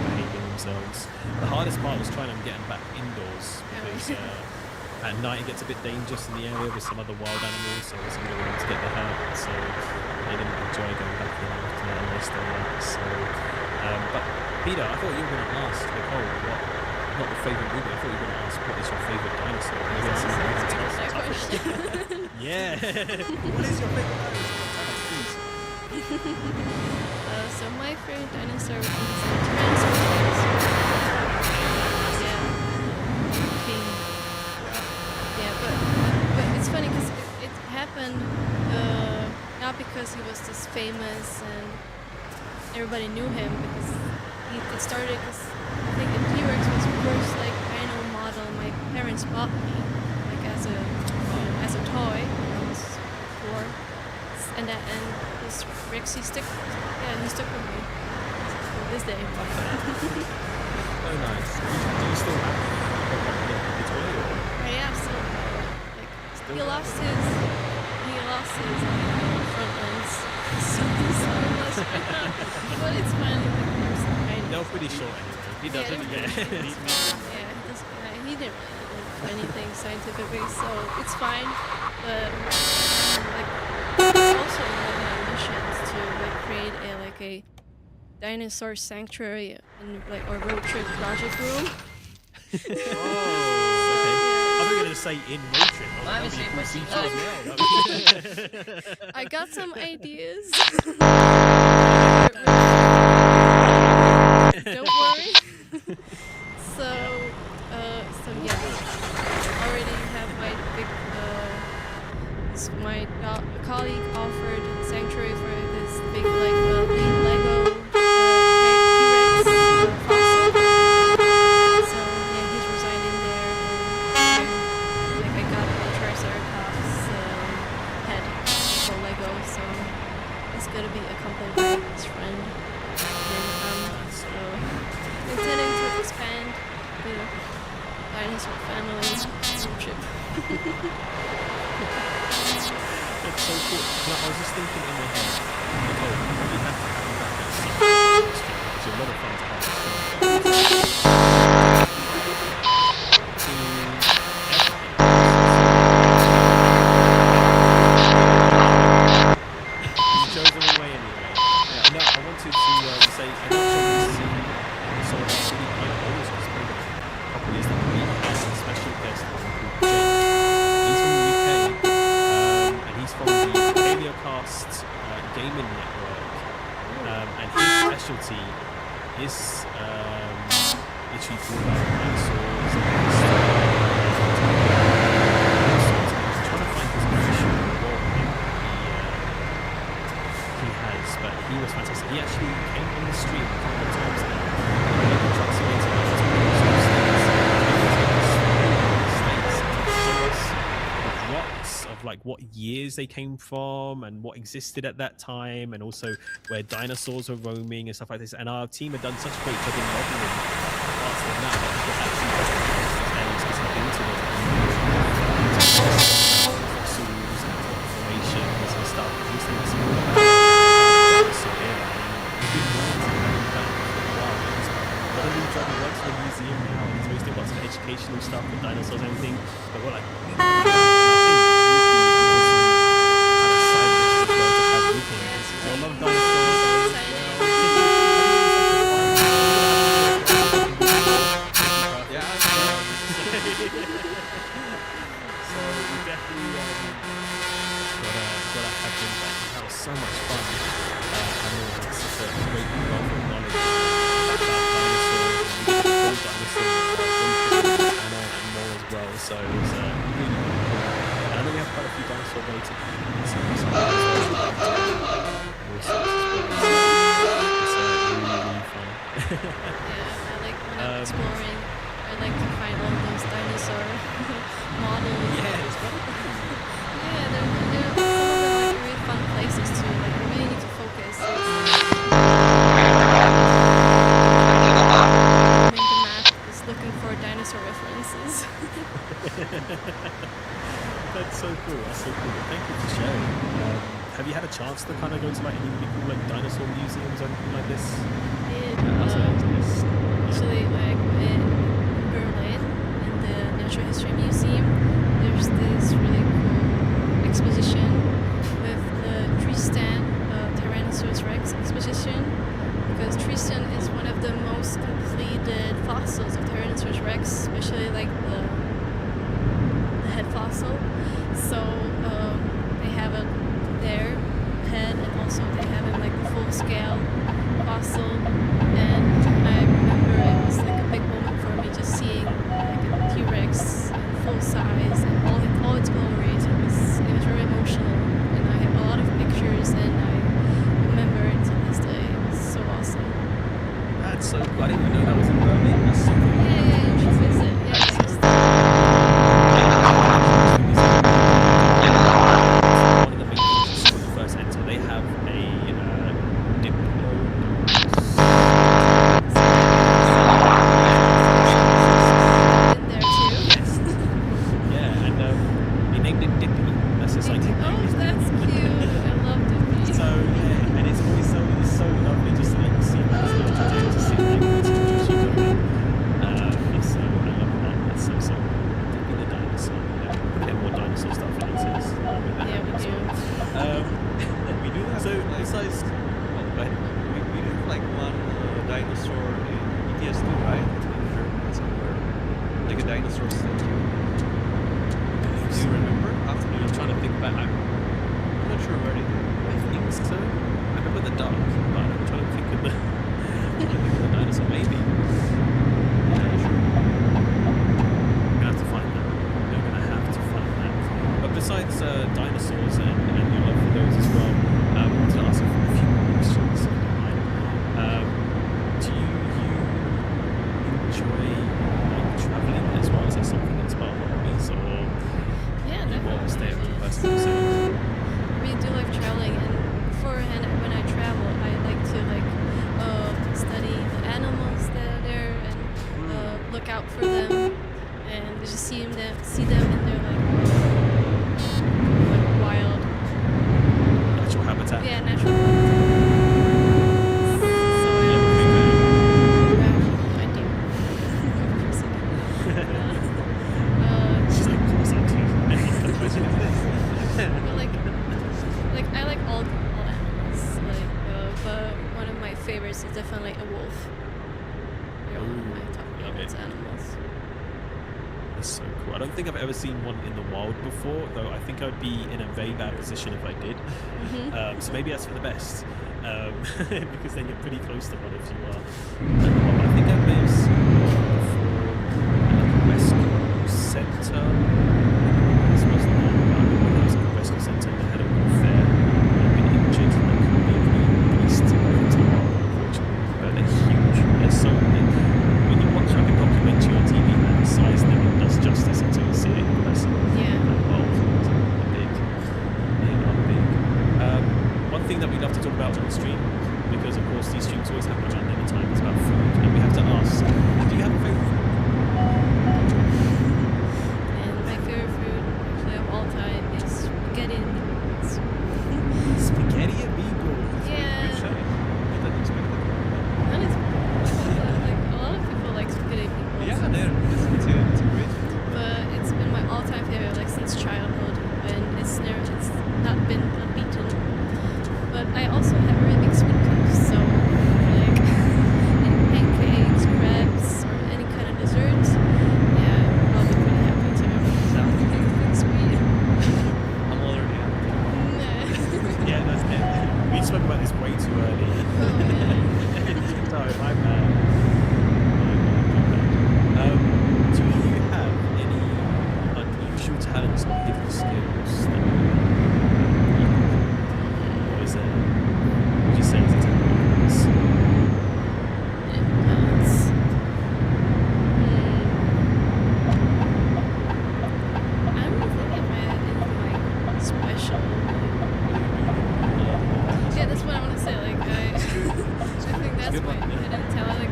Behaving themselves. The hardest part was trying to get them back indoors because at night it gets a bit dangerous in the area with some other wild animals, so there's somebody wanting to get their hurt, so they didn't enjoy going back there unless they were. So, but Peter, I thought you were going to ask Nicole not the favorite movie. I thought you were going to ask what is your favorite dinosaur. Yeah. What is your favorite dinosaur? So my favorite dinosaur is a Tyrannosaurus. Yeah. King. Yeah, but it's funny because it happened not because he was this famous and everybody knew him, because it started because I think the T-Rex was the first like dino model my parents bought me, like as a toy when I was 4, and this Rexy stick, he stuck with me to this day. Oh, nice. Do you still have the toy? Or? Yeah, still like he lost his front legs, but it's finally like there's kind of. They're pretty short anyway. He doesn't. He didn't really do anything scientifically, so it's fine. But like, it's also one of my missions to like create a dinosaur sanctuary and or road trip project room. Okay. I'm going to say in road trip. That'd be a cool feature as well. I got some ideas. Don't worry. So yeah, I already have my my colleague offered sanctuary for this big Lego T-Rex fossil. So yeah, he's residing there, and I got the Triceratops head for Lego, so it's gonna be accompanied by his friend. And intending to expand the dinosaur family trip. That's so cool. I was just thinking in my head, Nicole, you probably have to have you back at some point. It's a lot of fun to have this You chose them away anyway. Yeah. No, I wanted to say, I'm not sure if you've seen sort of really kind of always was maybe a couple of years that we had a special guest called Jake. He's from the UK, and he's from the Paleocast gaming network, and his specialty is literally all about dinosaurs and I'm trying to find his official award he has, but he was fantastic. He actually came on the stream a couple of times now. Of like what years they came from and what existed at that time, and also where dinosaurs were roaming and stuff like this. And our team had done such a great job in modeling parts of that people actually into the fossils and formations and stuff. Works for a museum now. He's hosting lots of educational stuff with dinosaurs and everything. But we're like, that was so much fun. I know that's such a great wealth of knowledge about dinosaurs and more as well. So it was really, really cool. And I know we have quite a few dinosaur related have you had a chance to kind of go to like any really cool like dinosaur museums or anything like this? Actually, like in Berlin, in the Natural History Museum, there's this really cool exposition with the tree stand, Tyrannosaurus Rex exposition, because tree stand is one of the most completed fossils of Tyrannosaurus Rex, especially like the head fossil. So they have it there, head, and also they have it like the full scale fossil. And I remember it was like a big moment for me just seeing like a T-Rex in full size and all its glory. It was very emotional, and I have a lot of pictures, and I remember it to this day. It was so awesome. That's so cool. I didn't even know that was in Berlin. That's so cool. Yeah, you should visit. Yeah, it's just One of the main features when you first enter, they have a in there too. yeah, and they named it Dippy. That's just like Oh, that's cute. I love Dippy. so yeah, and it's always so lovely just to like see what it's going to do, to see like introduce you to it. That's so I love that. That's so Dippy the dinosaur. Yeah, we're gonna get more dinosaur stuff releases. Yeah, we do. We do have So besides, go ahead. we do have like one dinosaur in ETS2, right? In Germany somewhere, like a dinosaur statue. Do you remember? After I'm trying to think back. I'm not sure where it is. I think so. I remember the duck, but I'm trying to think of the dinosaur. Maybe. Yeah, sure. We're gonna have to find that. We're gonna have to find that. But besides dinosaurs and your love for those as well, I wanted to ask a few more questions. If you don't mind. Do you enjoy like traveling as well? Is that something that's part of hobbies, or Yeah, you more definitely. stay at home person? So, I really do like traveling, and beforehand, when I travel, I like to study the animals that are there and look out for them, and just see them in their like wild, natural habitat. yeah, natural habitat. So You yeah, ever think I do. she's like, of course I do. The question is this. But like I like all animals. But one of my favorites is definitely a wolf. They're one of my top love it. favorites animals. That's so cool. I don't think I've ever seen one in the wild before, though I think I'd be in a very bad position if I did. So maybe that's for the best, because then you're pretty close to one if you are. I think I may have seen one before at like a rescue centre. This wasn't one, but I remember there was like a rescue centre that had a wolf there. I'd been injured, like being released into the wild, unfortunately. But they're huge. They're so big. When you watch like a documentary on TV, man, the size of them does justice until you see it in person. Yeah. Like, wow, they're big. They are big. One thing that we love to talk about on the stream, because of course these streams always happen around dinner time, is about food, and we have to ask, do you have a favorite food? And my favorite food, actually of all time, is spaghetti and meatballs. Spaghetti and meatballs. Yeah. Which I didn't expect that. That is like a lot of people like spaghetti and meatballs. Yeah, it's a great food. But it's been my all-time favorite like since childhood, and it's not been unbeaten. But I also have a really big sweet tooth, so like any pancakes, crepes, or any kind of dessert, yeah, I'll be pretty happy to. Sounds Anything sweet. I'm already happy. Nah. Yeah, that's it. We spoke about this way too early. Oh, yeah. Sorry, my bad. Do you have any unusual talents or hidden skills that or is there, would you say it's a talent? Talents. I don't really think if I had anything like special. Yeah, that's what I want to say. Like I think that's Good my one, yeah. hidden talent. Like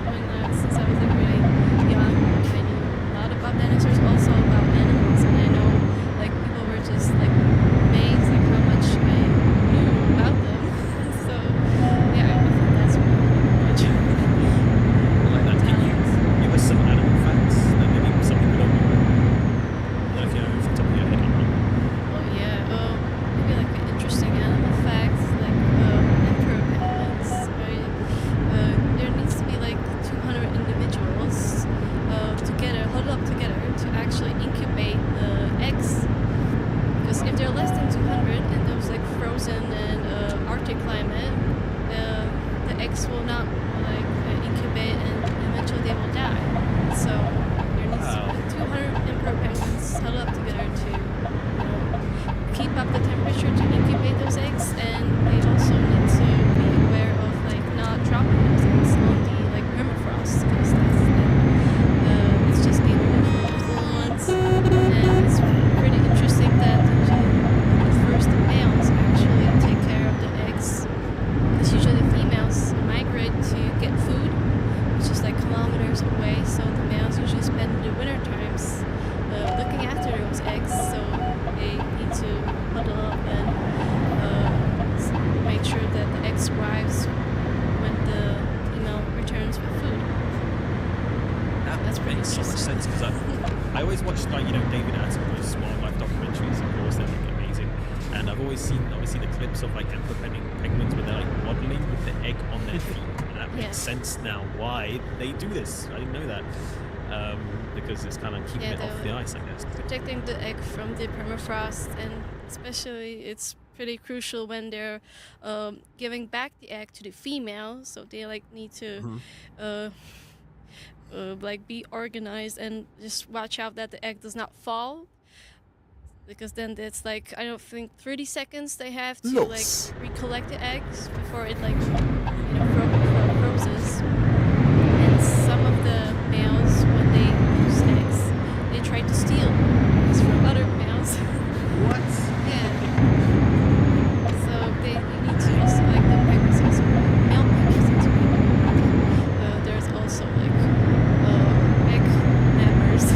the clips of like emperor penguins when they're like waddling with the egg on their feet. And that Yeah. makes sense now why they do this. I didn't know that. Because it's kind of keeping Yeah, it off the they're ice, I guess. protecting the egg from the permafrost, and especially it's pretty crucial when they're giving back the egg to the female, so they like need to Mhm. like be organized and just watch out that the egg does not fall, because then it's like I don't think 30 seconds they have to Los. like recollect the eggs before it like frozen. And some of the males, when they lose eggs, they try to steal eggs from other males. What? Yeah. So they need to also like the penguins also male penguins as well. There's also like egg nappers.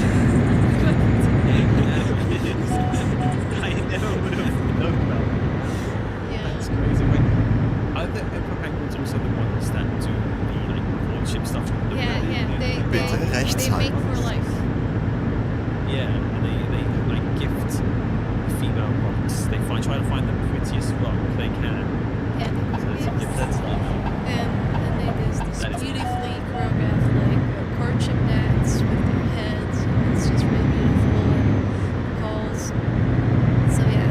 I never would have known about that. Yeah. That's crazy. Wait, are the emperor penguins also the ones that do the like courtship stuff? with the Yeah, women? yeah. They Bitte rechts they make halten. for life. Yeah, and they like gift female rocks. They try to find the prettiest rock they can. Yeah. So it's a gift that's And then there's this That is- beautifully choreographed like courtship dance with their heads. And it's just really beautiful and calls. So yeah,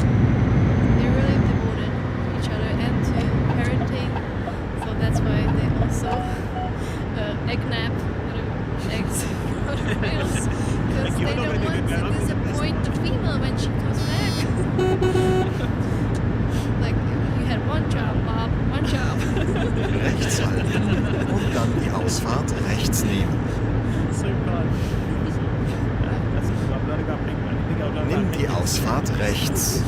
they're really devoted to each other and to parenting. So that's why they also egg nap eggs from other males, because You're they not don't gonna want do that. to disappoint the female when she comes back. Like you had one job, Bob, one job. Rechts halten und dann die Ausfahrt rechts nehmen. so fun. That's cool. I'm learning about penguin. I think I'll learn Nimm about die penguins. Ausfahrt rechts.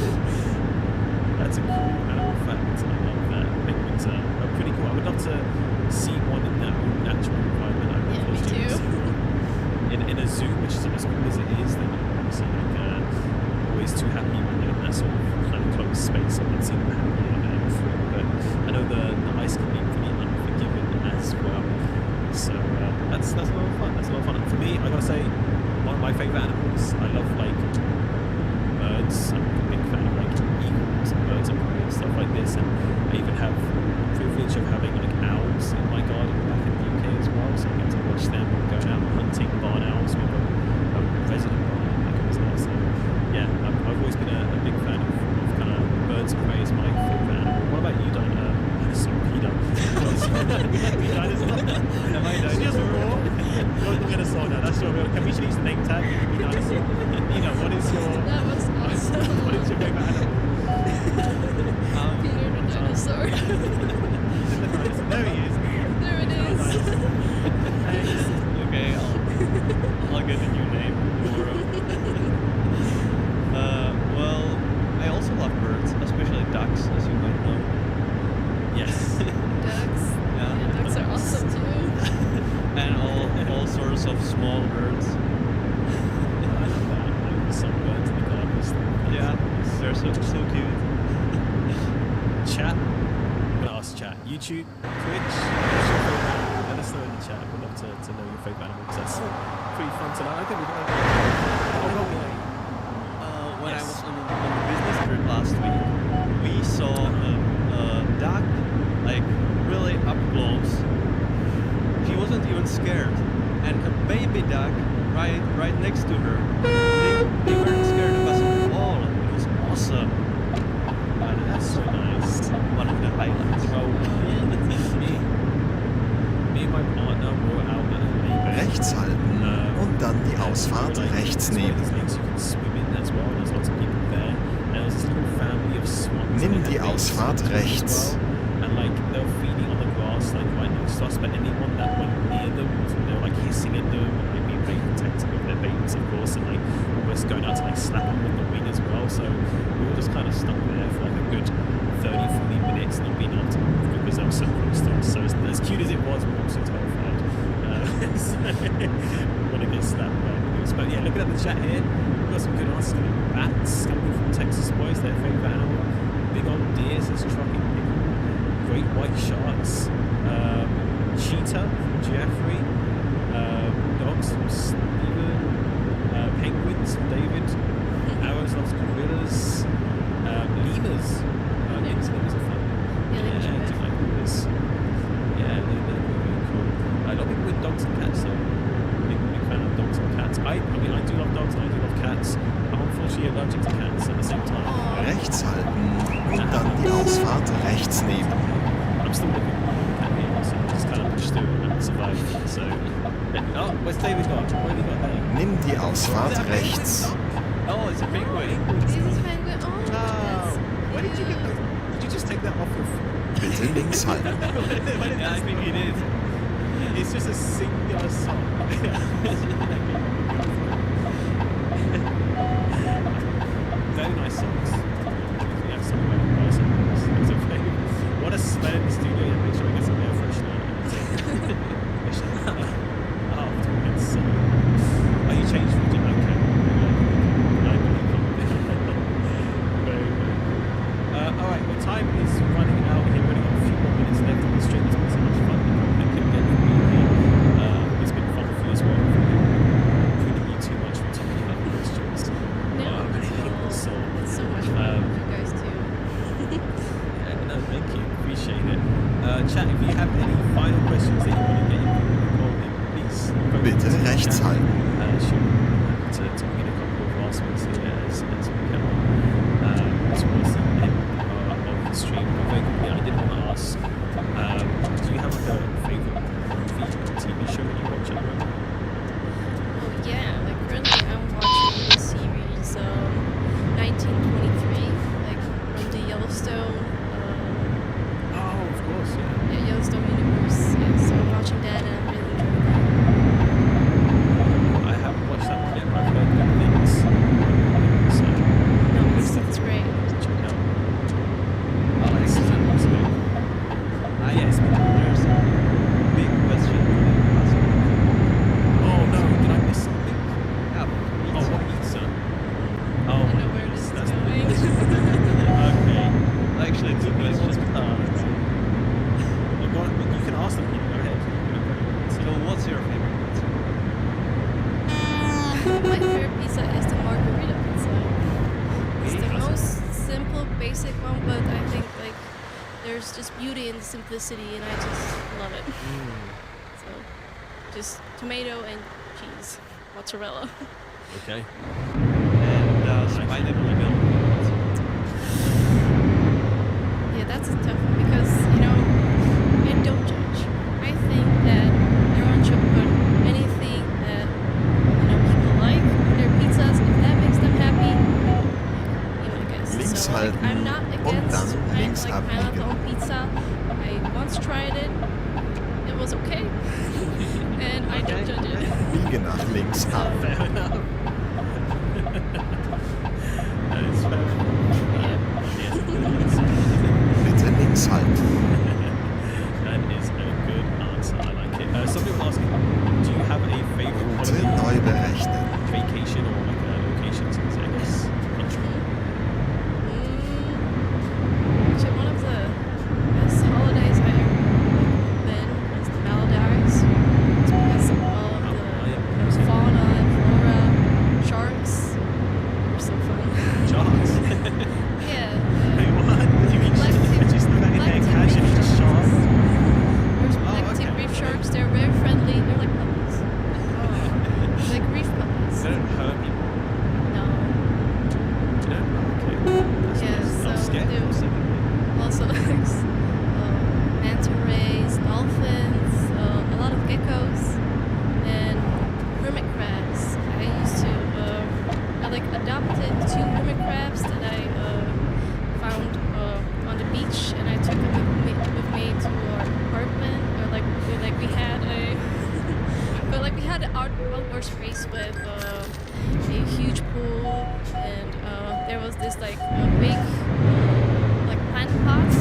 That's a cool animal fact. I love that. Penguins are pretty cool. I would love to see one in their own natural environment. I would Yeah, me love to too. see in a zoo, which is as cool as it is, then obviously like always too happy when they're in that sort of kind of closed space. I haven't seen them happy in there before, but I know the ice can be pretty unforgiving as well. So that's a lot of fun. That's a lot of fun. For me, I gotta say, one of my favorite animals. I love like birds. I'm a big fan of like eagles and birds of prey and stuff like this. And I even have the privilege of having like owls in my garden back in the UK as well. So I get to watch them going out hunting barn owls with a resident barn like it was there. So yeah, I've always been a big fan of kind of birds of prey as my favorite animal. What about you, Dinah? Sorry, Peter. Am I dinosaur? You're the dinosaur now. That's your real. Can we change the name tag? Dinosaur. What is your? That was awesome. What is your favorite animal? Peter the dinosaur. There he is. There it is. Okay, I'll get a new name tomorrow. Well, I also love birds, especially ducks, as you might know. Yes. Ducks. Yeah. Yeah, ducks are awesome too. And all sorts of small birds. I love that. Like some birds in the garden and stuff. Yeah, they're so cute. Chat. I'm gonna ask chat. YouTube, Twitch. What's your favorite animal? Let us know in the chat. We'd love to know your favorite animal because that's pretty fun to know. I think we're gonna. When Yes. I was on the business trip last week, we saw a duck, like really up close. She wasn't even scared, and a baby duck right next to her. They weren't scared of us at all. It was awesome. That's so nice. One of the highlights. Well, me and my partner were out at a lake. Rechts halten und dann die Ausfahrt rechts It's one of nehmen. these lakes you can swim in as well. There's lots of people there. And there was this little family of swans. Nimm and they die had babies Ausfahrt as rechts. well. And like they were feeding on the grass like right next to us, but anyone that went near them, they were like hissing at them and like being very protective of their babies, of course, and like almost going out to like slap them with the wing as well. So we were just kind of stuck there for like a good 30-40 minutes, not being able to move because they were so close to us. So as cute as it was, we were also terrified. So we want to get slapped by animals. But yeah, looking at the chat here, we've got some good answers. Bats coming from Texas boys, their favorite animal. Big old deer says trucking people. Great white sharks. Cheetah from Jeffrey. Dogs from Steven. Penguins from David. Arrows loves gorillas. Lemurs Ausfahrt rechts nehmen. I'm still looking at here, so just kind of push through and survive. So, oh, where's David got? What have you got there? Nimm die Ausfahrt rechts. Oh, it's a penguin. This is penguin. Oh, Oh, that's where did you get that? Did you just take that off your Bitte links halten. Yeah, I think it is. It's just a singular song. Very nice songs. Yeah, some very nice songs. What a smell in the studio. Yeah, make sure I get some air freshener. Oh, it's so. Oh, you changed region? Okay. I believe you. Very, very cool. Alright, well, time is running out here. We've only got a few more minutes left on the stream. It's been so much fun. I couldn't get through here. It's been fun for you as well. Putting you too much for talking about the questions. No, So, it's so much fun with you guys too. yeah, no, thank you. Appreciate it. Chat, if you have any final questions that you want to get in, please. Bitte rechts halten. Sure. To read a couple of last ones here as we go. Towards the end of the stream. But very quickly, I did want to ask, do you have like a favourite movie or TV show that you watch at the moment? Oh yeah, like currently I'm watching the series 1923, like from the Yellowstone. Oh, of course, yeah. Yeah, Yellowstone universe. Yeah, so I'm watching that and I'm really enjoying that. I haven't watched that one yet, but I've heard good things. So, No, it's great. check it out. I like it. Yes. There's a big question. Oh no, did I miss something? Yeah, Oh, what pizza? Oh, I know where this is that's going. okay. actually, two questions. You can ask them. Go ahead. So, what's your favorite pizza? My favorite pizza is the margarita pizza. It's the most simple, basic one, but I think like there's just beauty in the simplicity, and I just love it. So, just tomato and cheese, mozzarella. Okay. And pineapple milk. Yeah, that's a tough one because I don't judge. I think that everyone should put anything that people like on their pizzas. If that makes them happy, I guess. Links So like, halten I'm not und against dann links pineapple abbiegen. on pizza. I once tried it. It was okay, and I don't judge it. Biege nach links ab. Fair enough. That is fair enough. Bitte links halten. That is a good answer. I like it. Some people asking, do you have a favorite Route neu holiday, berechnen. vacation, or like a location to I guess country? Actually, one of the best holidays I ever been was the Maldives. It's because of all of the fauna and flora, sharks. They're so fun. Sharks. Yeah. Wait, what? You mean Black tip- just look at black their tip cash and reef just sharks. sharks? There's Oh, black tip okay. reef sharks. They're very friendly. They're like puppies. Like reef puppies. They don't hurt people. No. You know? Okay. That's Yeah, nice. I'm so scared they- for a second. Also like manta rays, dolphins, a lot of geckos, and hermit crabs. I used to I adopted 2 hermit crabs that I found on the beach, and I took them with me to our apartment. Or we had an outdoor space with a huge pool, and there was this a big plant pot.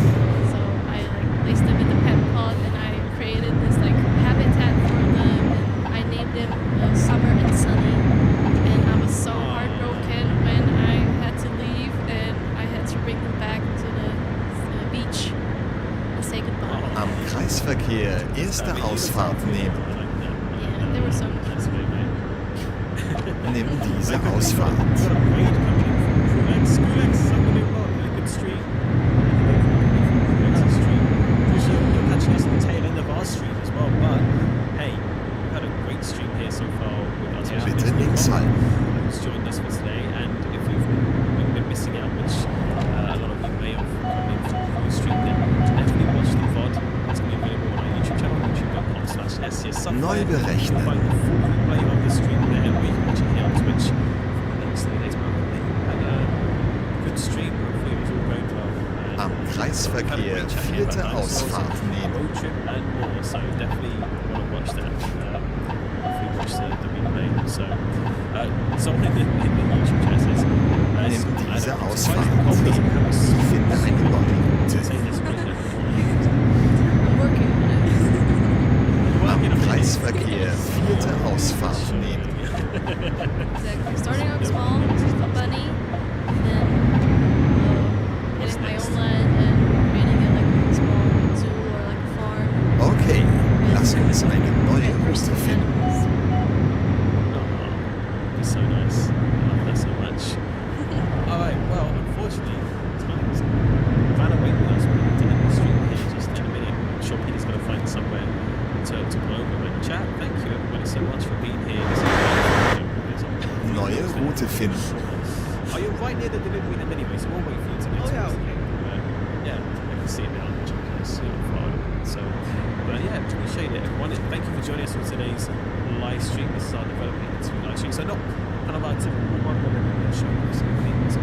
So I placed them in the pet pot, and I created this habitat for them, and I named them Summer and Sunny. And I was so heartbroken when I had to leave, and I had to bring them back to the beach and say goodbye. Am Kreisverkehr erste Ausfahrt nehmen. Yeah, they were so cute. That's great, mate. Nimm diese Ausfahrt. Got a raid coming in from Schoolx, something in Lincoln Street. You're catching us on the tail end of our stream as well, but hey, we've had a great stream here so far with us. Yeah. Bitte links halten. Who's joined us for today, and if we've been missing out, which a lot of you may have come in from Neu berechnen. Find the full replay of the stream there, or you can watch it here on Twitch for the next 3 days. But and good stream. Hopefully it was all going well. And Am Kreisverkehr vierte Ausfahrt nehmen. road trip and more. So definitely want to watch that. Hopefully watch the replay. So someone in the YouTube chat says, Nimm diese Ausfahrt. Finde eine neue Route. I'm working on it. Am Kreisverkehr vierte Ausfahrt nehmen. Exactly. Starting out small, a bunny, and then getting my own land and creating it like a small zoo or like a farm. Okay, lass uns eine neue And Route some finden. animals. Oh, it's so nice. I love that so much. Alright, well, unfortunately, time's ran away with us. We're going to end the stream here just in a minute. I'm sure Peter's going to find somewhere to blow over. But chat, thank you everybody so much for being here. Neue Route finden. Oh, you're right near the delivery end anyway, so we'll wait for you to get to us. Yeah, I can see it now. So, but yeah, appreciate it, everyone. And thank you for joining us on today's live stream. This is our developing into live stream. So not kind of our typical one where we're going to show you some things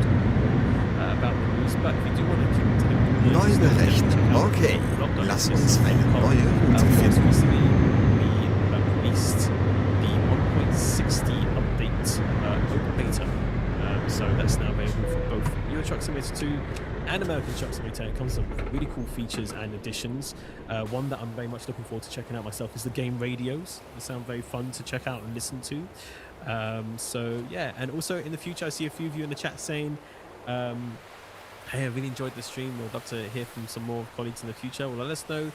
about the news, but if you do want to keep to the Neu berechnen. Okay, lass uns eine neue Route finden. Recently, we released the 1.60 update open beta. So that's now available for both Euro Truck Simulator 2 and American Truck Simulator. It comes with really cool features and additions. One that I'm very much looking forward to checking out myself is the game radios. They sound very fun to check out and listen to. So yeah, and also in the future, I see a few of you in the chat saying, hey, I really enjoyed the stream. We'd love to hear from some more colleagues in the future. Well, let us know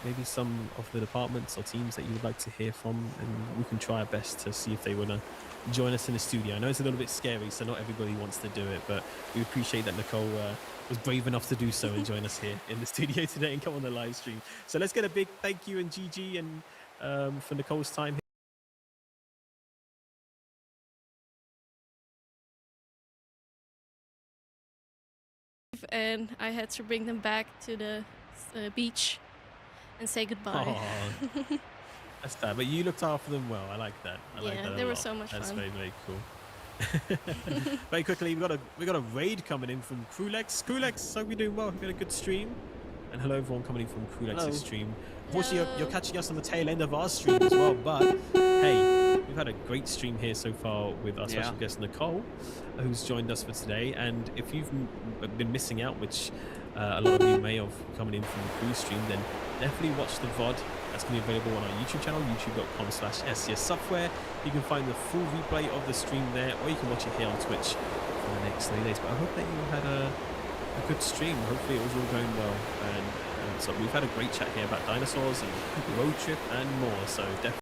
maybe some of the departments or teams that you would like to hear from, and we can try our best to see if they want to join us in the studio. I know it's a little bit scary, so not everybody wants to do it, but we appreciate that Nicole was brave enough to do so and join us here in the studio today and come on the live stream. So let's get a big thank you and GG and for Nicole's time here. And I had to bring them back to the beach and say goodbye. Aw, that's sad, but you looked after them well. I like that. I like that a they were lot. so much That's fun. very, very cool. Very quickly, we got a raid coming in from Krulex. Krulex, hope you're doing well. Hope you had a good stream. And hello everyone coming in from Krulex's stream. Unfortunately, you're catching us on the tail end of our stream as well, but hey, we've had a great stream here so far with our special guest Nicole, who's joined us for today. And if you've been missing out, which a lot of you may have coming in from the cruise stream, then definitely watch the VOD. That's going to be available on our YouTube channel, youtube.com/SCSsoftware. You can find the full replay of the stream there, or you can watch it here on Twitch for the next 3 days. But I hope that you had a good stream. Hopefully it was all going well. And so we've had a great chat here about dinosaurs and road trip and more. So definitely